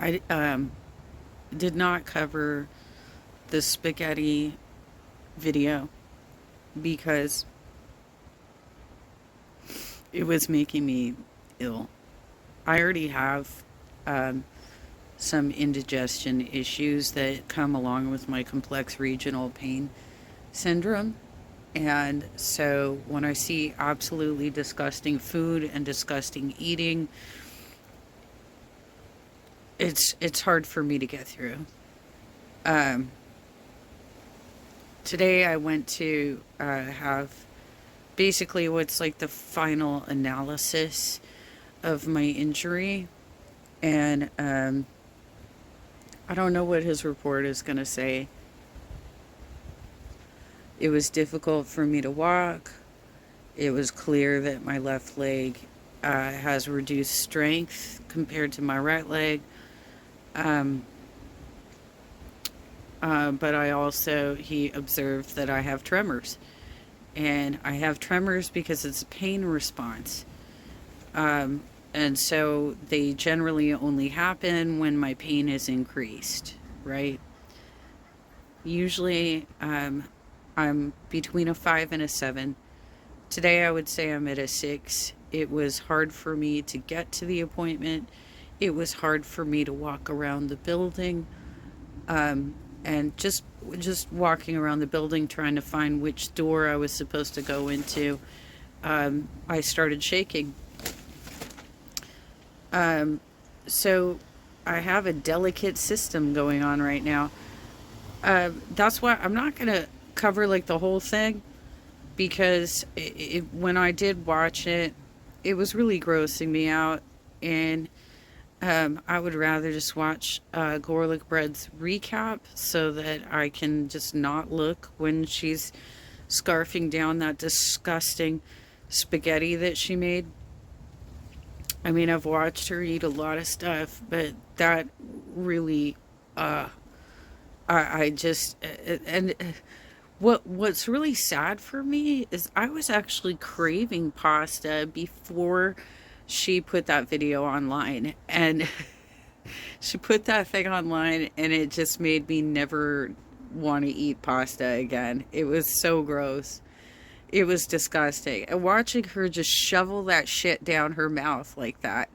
I did not cover the spaghetti video because it was making me ill. I already have um, some indigestion issues that come along with my complex regional pain syndrome. And so when I see absolutely disgusting food and disgusting eating, it's hard for me to get through. Um, Today I went to have basically what's like the final analysis of my injury, and I don't know what his report is going to say. It was difficult for me to walk. It was clear that my left leg has reduced strength compared to my right leg. Um, but he observed that I have tremors. And I have tremors because it's a pain response. Um, and so they generally only happen when my pain is increased, right? Usually I'm between a 5 and a 7. Today I would say I'm at a 6. It was hard for me to get to the appointment. It was hard for me to walk around the building. Um, and just walking around the building trying to find which door I was supposed to go into, I started shaking. Um, so I have a delicate system going on right now. That's why I'm not gonna cover like the whole thing because when I did watch it, it was really grossing me out, and I would rather just watch Gorlick Bread's recap so that I can just not look when she's scarfing down that disgusting spaghetti that she made. I mean, I've watched her eat a lot of stuff, but that really, uh, I just, and what's really sad for me is I was actually craving pasta before she put that video online, and she put that thing online, and it just made me never want to eat pasta again. It was so gross. It was disgusting. And watching her just shovel that shit down her mouth like that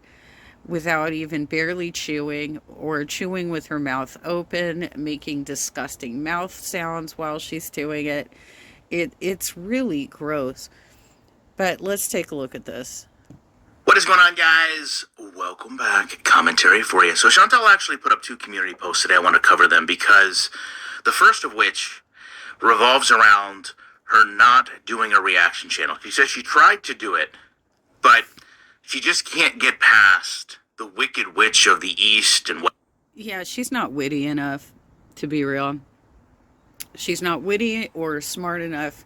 without even barely chewing or chewing with her mouth open, making disgusting mouth sounds while she's doing it. It's really gross. But let's take a look at this. What is going on, guys? Welcome back. Commentary for you. So Chantal actually put up 2 community posts today. I want to cover them because the first of which revolves around her not doing a reaction channel. She says she tried to do it, but she just can't get past the Wicked Witch of the East and what. Yeah, she's not witty enough, to be real. She's not witty or smart enough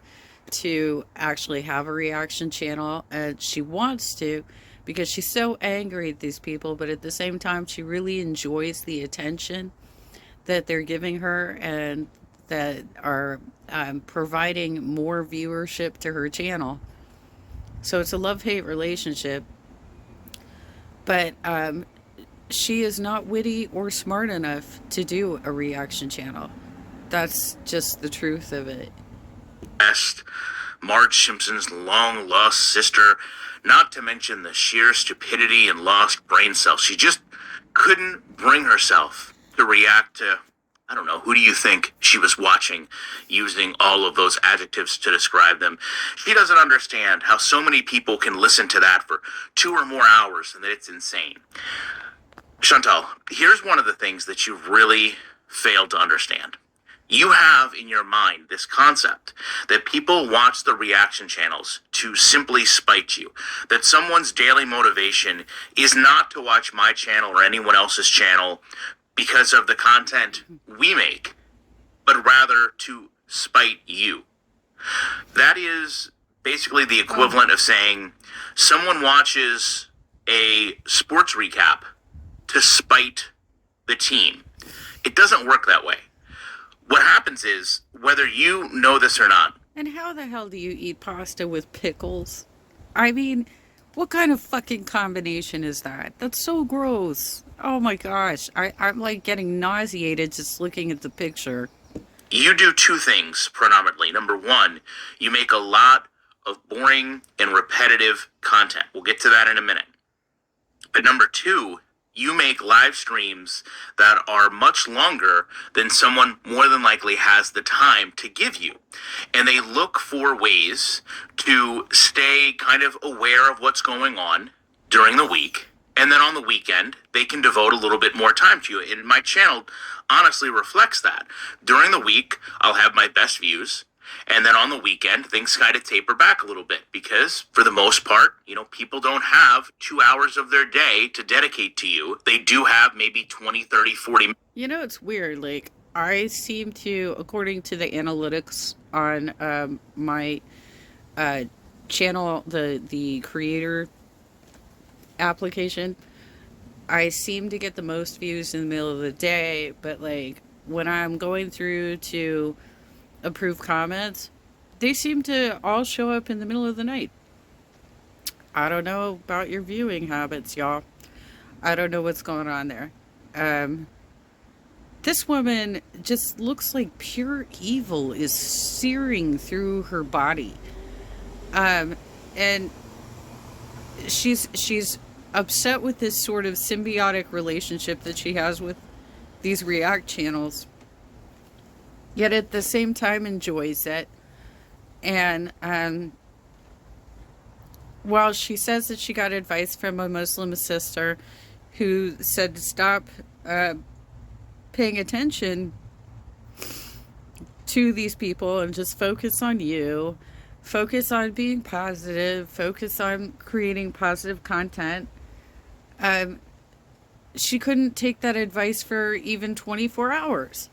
to actually have a reaction channel, and she wants to because she's so angry at these people, but at the same time she really enjoys the attention that they're giving her and that are providing more viewership to her channel. So it's a love-hate relationship, but she is not witty or smart enough to do a reaction channel. That's just the truth of it. Marge Simpson's long-lost sister, not to mention the sheer stupidity and lost brain cells. She just couldn't bring herself to react to, I don't know, who do you think she was watching, using all of those adjectives to describe them? She doesn't understand how so many people can listen to that for 2 or more hours and that it's insane. Chantal, here's one of the things that you've really failed to understand. You have in your mind this concept that people watch the reaction channels to simply spite you. That someone's daily motivation is not to watch my channel or anyone else's channel because of the content we make, but rather to spite you. That is basically the equivalent of saying someone watches a sports recap to spite the team. It doesn't work that way. What happens is, whether you know this or not. And how the hell do you eat pasta with pickles? I mean, What kind of fucking combination is that? That's so gross. Oh my gosh. I'm like getting nauseated just looking at the picture. You do two things predominantly. Number one, you make a lot of boring and repetitive content. We'll get to that in a minute. But number two, you make live streams that are much longer than someone more than likely has the time to give you. And they look for ways to stay kind of aware of what's going on during the week. And then on the weekend, they can devote a little bit more time to you. And my channel honestly reflects that. During the week, I'll have my best views. And then on the weekend, things kind of taper back a little bit because, for the most part, people don't have 2 hours of their day to dedicate to you. They do have maybe 20, 30, 40. It's weird. Like, I seem to, according to the analytics on my channel, the creator application, I seem to get the most views in the middle of the day, but like when I'm going through to approve comments, they seem to all show up in the middle of the night. I don't know about your viewing habits, y'all. I don't know what's going on there. This woman just looks like pure evil is searing through her body. And she's upset with this sort of symbiotic relationship that she has with these React channels, yet at the same time enjoys it. And while she says that she got advice from a Muslim sister who said to stop paying attention to these people and just focus on you, focus on being positive, focus on creating positive content, she couldn't take that advice for even 24 hours.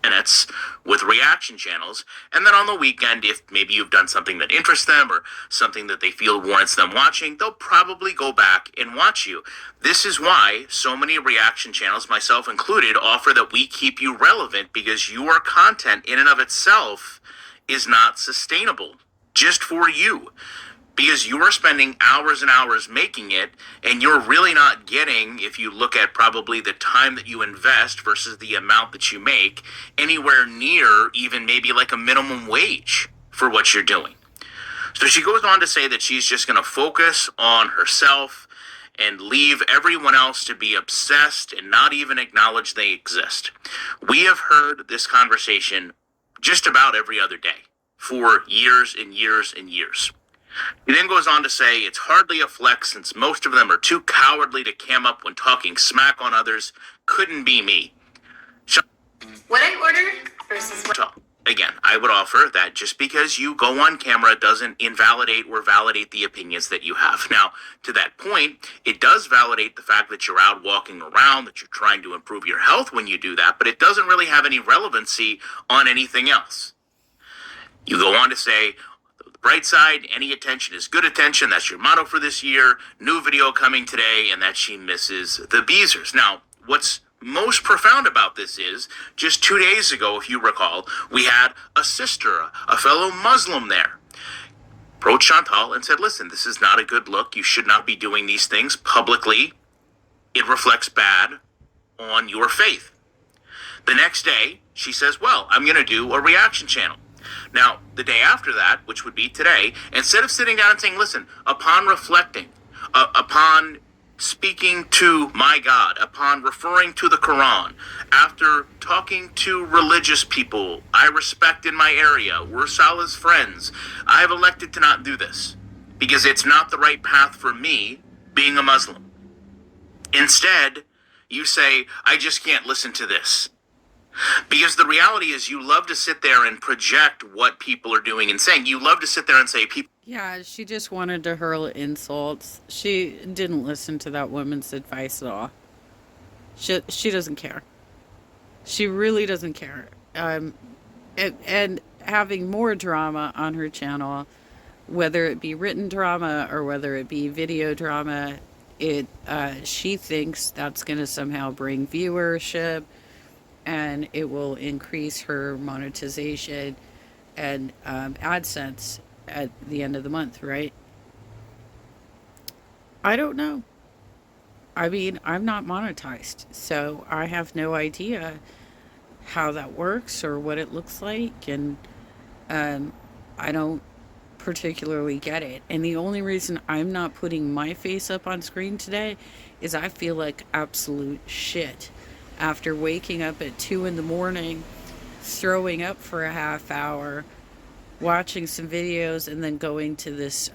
Minutes with reaction channels, and then on the weekend, if maybe you've done something that interests them or something that they feel warrants them watching, they'll probably go back and watch you. This is why so many reaction channels, myself included, offer that we keep you relevant, because your content in and of itself is not sustainable just for you, because you are spending hours and hours making it, and you're really not getting, if you look at probably the time that you invest versus the amount that you make, anywhere near even maybe like a minimum wage for what you're doing. So she goes on to say that she's just going to focus on herself and leave everyone else to be obsessed and not even acknowledge they exist. We have heard this conversation just about every other day for years and years and years. He then goes on to say it's hardly a flex since most of them are too cowardly to cam up when talking smack on others. Couldn't be me. What I ordered versus what... Again, I would offer that just because you go on camera doesn't invalidate or validate the opinions that you have. Now, to that point, it does validate the fact that you're out walking around, that you're trying to improve your health when you do that, but it doesn't really have any relevancy on anything else. You go on to say, the bright side, any attention is good attention. That's your motto for this year. New video coming today, and that she misses the Beezers. Now, what's most profound about this is, just 2 days ago, if you recall, we had a sister, a fellow Muslim there, approached Chantal and said, listen, this is not a good look. You should not be doing these things publicly. It reflects bad on your faith. The next day, she says, well, I'm going to do a reaction channel. Now, the day after that, which would be today, instead of sitting down and saying, listen, upon reflecting, upon speaking to my God, upon referring to the Quran, after talking to religious people I respect in my area, we're Salah's friends, I have elected to not do this because it's not the right path for me being a Muslim. Instead, you say, I just can't listen to this. Because the reality is you love to sit there and project what people are doing and saying. You love to sit there and say people... Yeah, she just wanted to hurl insults. She didn't listen to that woman's advice at all. She doesn't care. She really doesn't care. And having more drama on her channel, whether it be written drama or whether it be video drama, she thinks that's going to somehow bring viewership, and it will increase her monetization and AdSense at the end of the month, right? I don't know. I mean, I'm not monetized, so I have no idea how that works or what it looks like, and um, I don't particularly get it. And the only reason I'm not putting my face up on screen today is I feel like absolute shit after waking up at 2 in the morning, throwing up for a half hour, watching some videos, and then going to this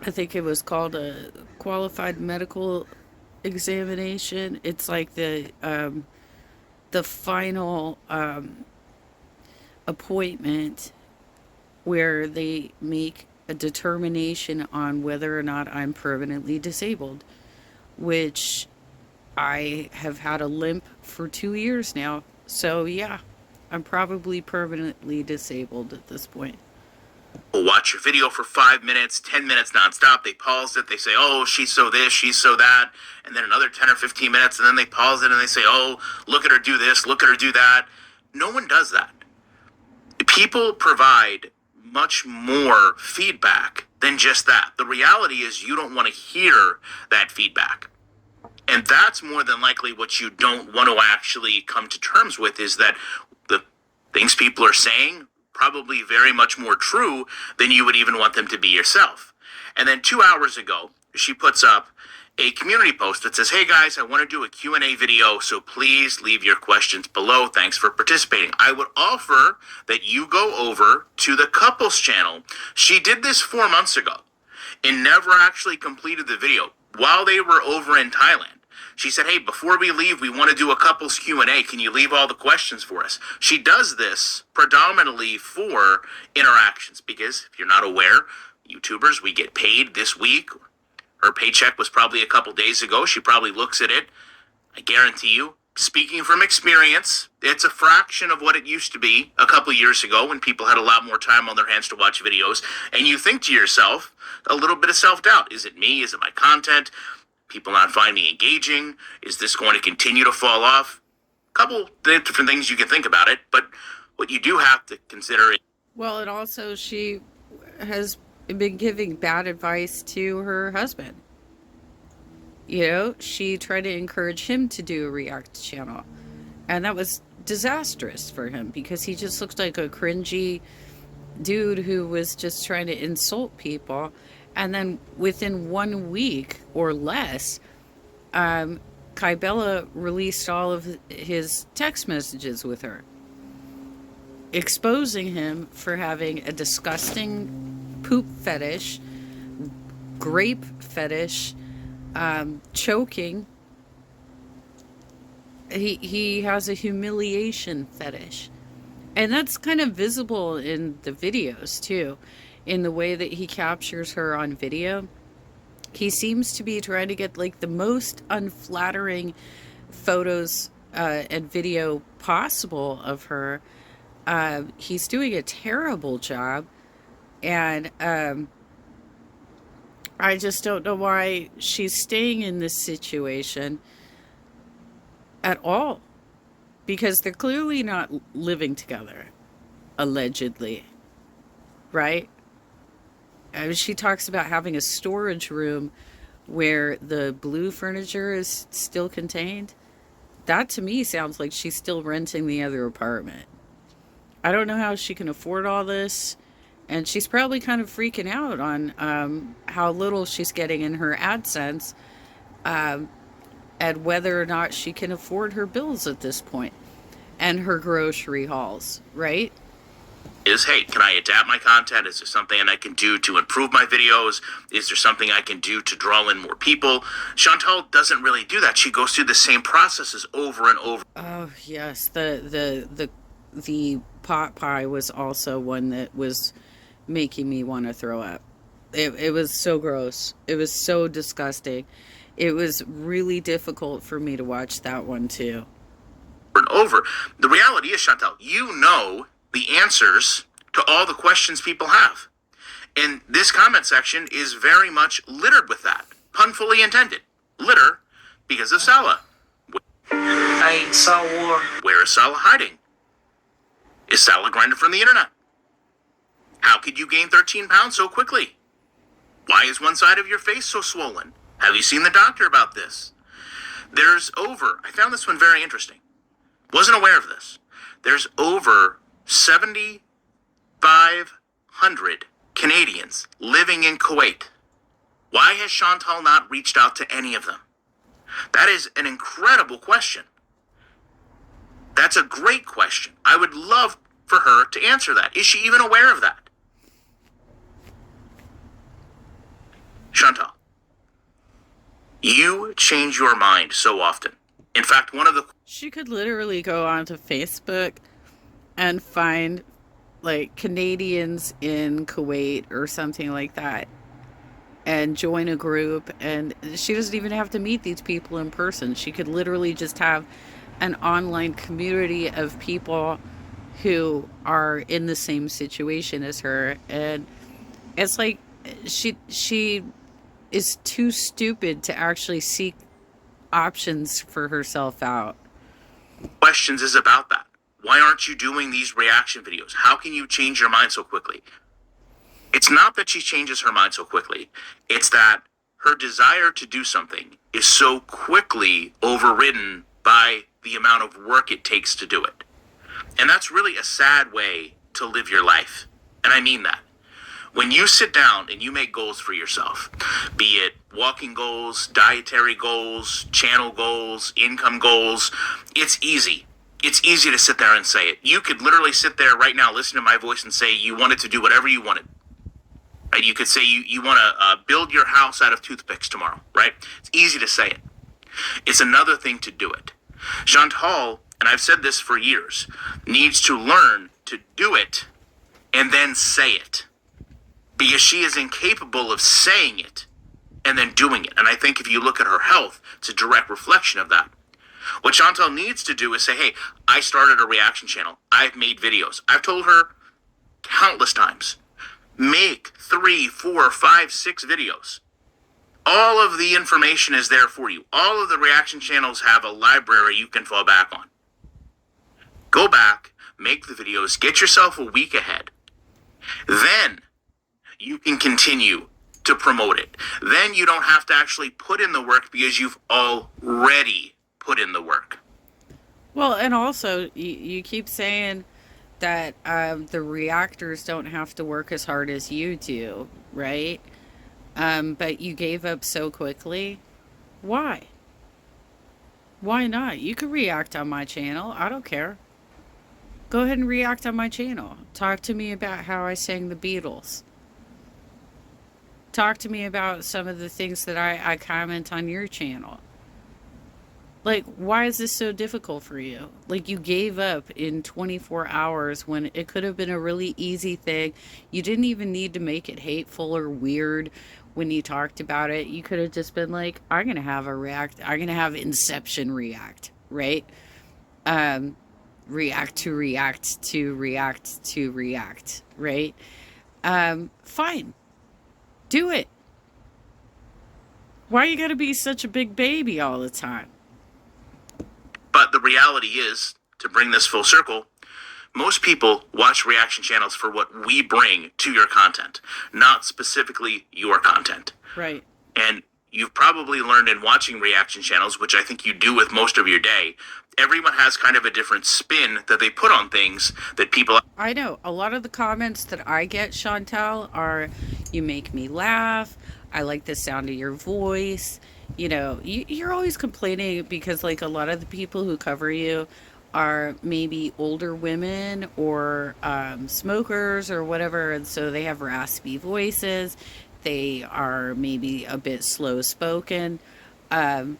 I think it was called a qualified medical examination. It's like the final appointment where they make a determination on whether or not I'm permanently disabled, which I have had a limp for 2 years now. So, yeah, I'm probably permanently disabled at this point. Will watch your video for 5 minutes, 10 minutes nonstop. They pause it. They say, oh, she's so this, she's so that. And then another 10 or 15 minutes, and then they pause it and they say, oh, look at her do this, look at her do that. No one does that. People provide much more feedback than just that. The reality is you don't want to hear that feedback. And that's more than likely what you don't want to actually come to terms with, is that the things people are saying probably very much more true than you would even want them to be yourself. And then 2 hours ago, she puts up a community post that says, hey guys, I want to do a Q&A video, so please leave your questions below. Thanks for participating. I would offer that you go over to the couples channel. She did this 4 months ago and never actually completed the video while they were over in Thailand. She said, hey, before we leave, we want to do a couples Q&A. Can you leave all the questions for us? She does this predominantly for interactions because, if you're not aware, YouTubers, we get paid this week. Her paycheck was probably a couple days ago. She probably looks at it. I guarantee you, speaking from experience, it's a fraction of what it used to be a couple years ago when people had a lot more time on their hands to watch videos. And you think to yourself, a little bit of self-doubt. Is it me? Is it my content? People not find me engaging? Is this going to continue to fall off? A couple different things you can think about it, but what you do have to consider is... Well, and also she has been giving bad advice to her husband. You know, she tried to encourage him to do a React channel, and that was disastrous for him because he just looked like a cringy dude who was just trying to insult people. And then within 1 week or less, Kybella released all of his text messages with her, exposing him for having a disgusting poop fetish, grape fetish, choking. He has a humiliation fetish. And that's kind of visible in the videos, too. In the way that he captures her on video. He seems to be trying to get, like, the most unflattering photos and video possible of her. He's doing a terrible job. And I just don't know why she's staying in this situation at all. Because they're clearly not living together, allegedly, right? She talks about having a storage room where the blue furniture is still contained. That to me sounds like she's still renting the other apartment. I don't know how she can afford all this. And she's probably kind of freaking out on how little she's getting in her AdSense. And whether or not she can afford her bills at this point and her grocery hauls, right? Is, hey, can I adapt my content? Is there something I can do to improve my videos? Is there something I can do to draw in more people? Chantal doesn't really do that. She goes through the same processes over and over. Oh, yes. The pot pie was also one that was making me want to throw up. It was so gross. It was so disgusting. It was really difficult for me to watch that one too. And over. The reality is, Chantal, you know the answers to all the questions people have. And this comment section is very much littered with that. Pun fully intended. Litter because of Salah. I saw war. Where is Salah hiding? Is Salah grinding from the internet? How could you gain 13 pounds so quickly? Why is one side of your face so swollen? Have you seen the doctor about this? I found this one very interesting. Wasn't aware of this. There's over 7,500 Canadians living in Kuwait. Why has Chantal not reached out to any of them? That is an incredible question. That's a great question. I would love for her to answer that. Is she even aware of that? Chantal, you change your mind so often. In fact, She could literally go onto Facebook and find like Canadians in Kuwait or something like that and join a group, and she doesn't even have to meet these people in person. She could literally just have an online community of people who are in the same situation as her, and it's like she is too stupid to actually seek options for herself out. questions is about that. Why aren't you doing these reaction videos? How can you change your mind so quickly? It's not that she changes her mind so quickly. It's that her desire to do something is so quickly overridden by the amount of work it takes to do it. And that's really a sad way to live your life. And I mean that. When you sit down and you make goals for yourself, be it walking goals, dietary goals, channel goals, income goals, it's easy. It's easy to sit there and say it. You could literally sit there right now, listen to my voice and say you wanted to do whatever you wanted. Right? You could say you want to build your house out of toothpicks tomorrow, right? It's easy to say it. It's another thing to do it. Chantal, and I've said this for years, needs to learn to do it and then say it. Because she is incapable of saying it and then doing it. And I think if you look at her health, it's a direct reflection of that. What Chantal needs to do is say, hey, I started a reaction channel. I've made videos. I've told her countless times, make 3, 4, 5, 6 videos. All of the information is there for you. All of the reaction channels have a library you can fall back on. Go back, make the videos, get yourself a week ahead. Then you can continue to promote it. Then you don't have to actually put in the work because you've already put in the work. Well, and also, you keep saying that the reactors don't have to work as hard as you do, right? But you gave up so quickly. Why? Why not? You could react on my channel. I don't care. Go ahead and react on my channel. Talk to me about how I sang the Beatles. Talk to me about some of the things that I comment on your channel. Like, why is this so difficult for you? Like, you gave up in 24 hours when it could have been a really easy thing. You didn't even need to make it hateful or weird when you talked about it. You could have just been like, I'm going to have Inception react, right? React to react to react to react, right? Fine. Do it. Why you gotta be such a big baby all the time? But the reality is, to bring this full circle, most people watch reaction channels for what we bring to your content, not specifically your content. Right. And you've probably learned in watching reaction channels, which I think you do with most of your day, everyone has kind of a different spin that they put on things that people... I know. A lot of the comments that I get, Chantal, are, you make me laugh, I like the sound of your voice. You know, you're always complaining because, like, a lot of the people who cover you are maybe older women or smokers or whatever, and so they have raspy voices. They are maybe a bit slow-spoken. I'm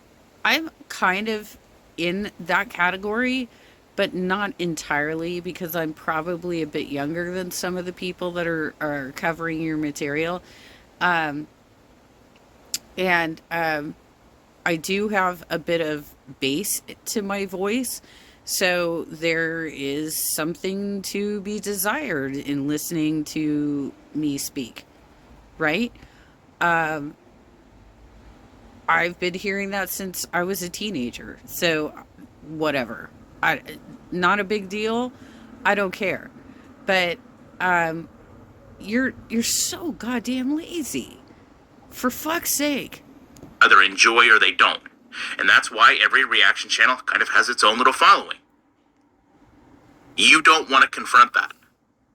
kind of in that category, but not entirely, because I'm probably a bit younger than some of the people that are covering your material. I do have a bit of bass to my voice, so there is something to be desired in listening to me speak, right? I've been hearing that since I was a teenager, so whatever. Not a big deal. I don't care. But you're so goddamn lazy. For fuck's sake. Either enjoy or they don't. And that's why every reaction channel kind of has its own little following. You don't want to confront that.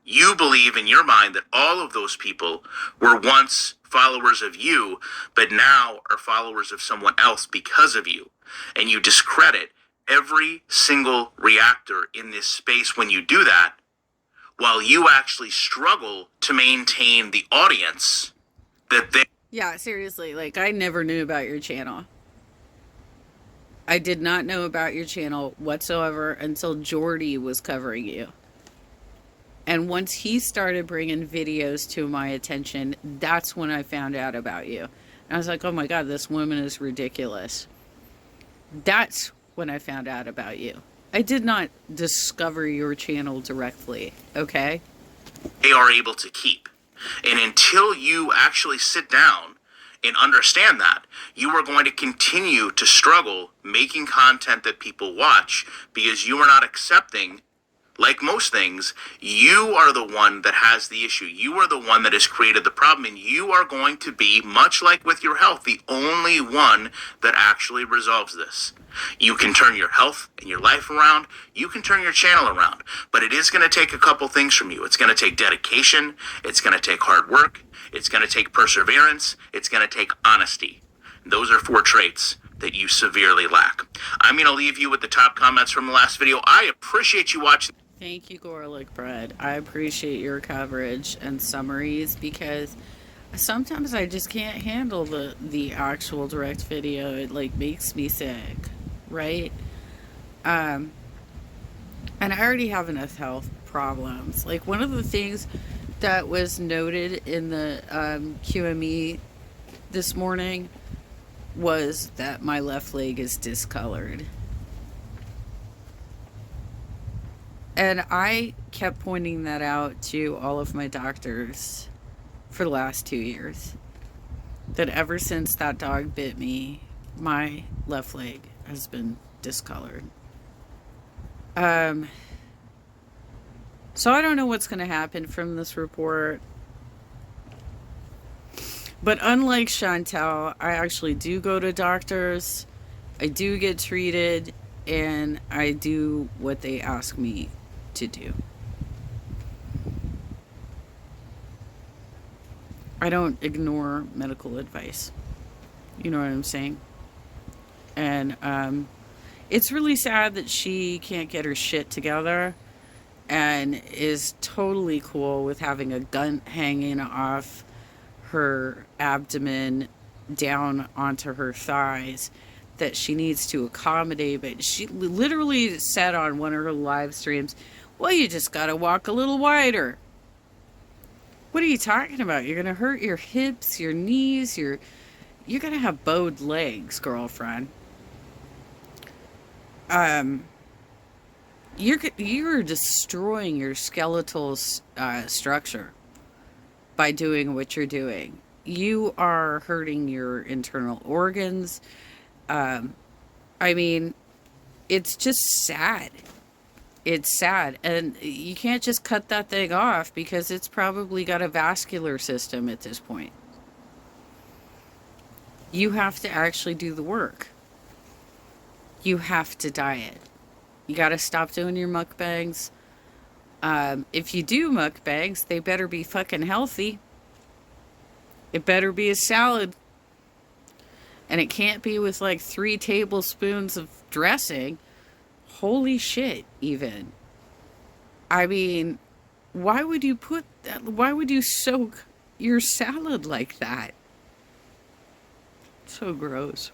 You believe in your mind that all of those people were once followers of you, but now are followers of someone else because of you. And you discredit every single reactor in this space when you do that, while you actually struggle to maintain the audience that they... Yeah, seriously, like, I never knew about your channel. I did not know about your channel whatsoever until Jordy was covering you. And once he started bringing videos to my attention, that's when I found out about you. And I was like, oh my God, this woman is ridiculous. That's when I found out about you. I did not discover your channel directly, okay? They are able to keep. And until you actually sit down and understand that, you are going to continue to struggle making content that people watch because you are not accepting. Like most things, you are the one that has the issue. You are the one that has created the problem, and you are going to be, much like with your health, the only one that actually resolves this. You can turn your health and your life around. You can turn your channel around. But it is going to take a couple things from you. It's going to take dedication. It's going to take hard work. It's going to take perseverance. It's going to take honesty. Those are 4 traits that you severely lack. I'm going to leave you with the top comments from the last video. I appreciate you watching. Thank you, Garlic Bread. I appreciate your coverage and summaries because sometimes I just can't handle the actual direct video. It like makes me sick, right? And I already have enough health problems. Like one of the things that was noted in the QME this morning was that my left leg is discolored. And I kept pointing that out to all of my doctors for the last 2 years. That ever since that dog bit me, my left leg has been discolored. So I don't know what's going to happen from this report. But unlike Chantel, I actually do go to doctors. I do get treated. And I do what they ask me to do. I don't ignore medical advice. You know what I'm saying? And it's really sad that she can't get her shit together and is totally cool with having a gun hanging off her abdomen down onto her thighs that she needs to accommodate. But she literally said on one of her live streams, well, you just gotta walk a little wider. What are you talking about? You're gonna hurt your hips, your knees, you're gonna have bowed legs, girlfriend. You're destroying your skeletal structure by doing what you're doing. You are hurting your internal organs. I mean, it's just sad. It's sad. And you can't just cut that thing off because it's probably got a vascular system at this point. You have to actually do the work. You have to diet. You got to stop doing your mukbangs. If you do mukbangs, they better be fucking healthy. It better be a salad. And it can't be with like 3 tablespoons of dressing. Holy shit, even. I mean, why would you put that? Why would you soak your salad like that? So gross.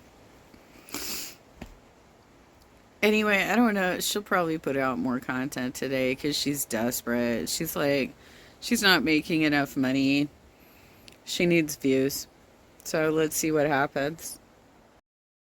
Anyway, I don't know. She'll probably put out more content today because she's desperate. She's like, she's not making enough money. She needs views. So let's see what happens.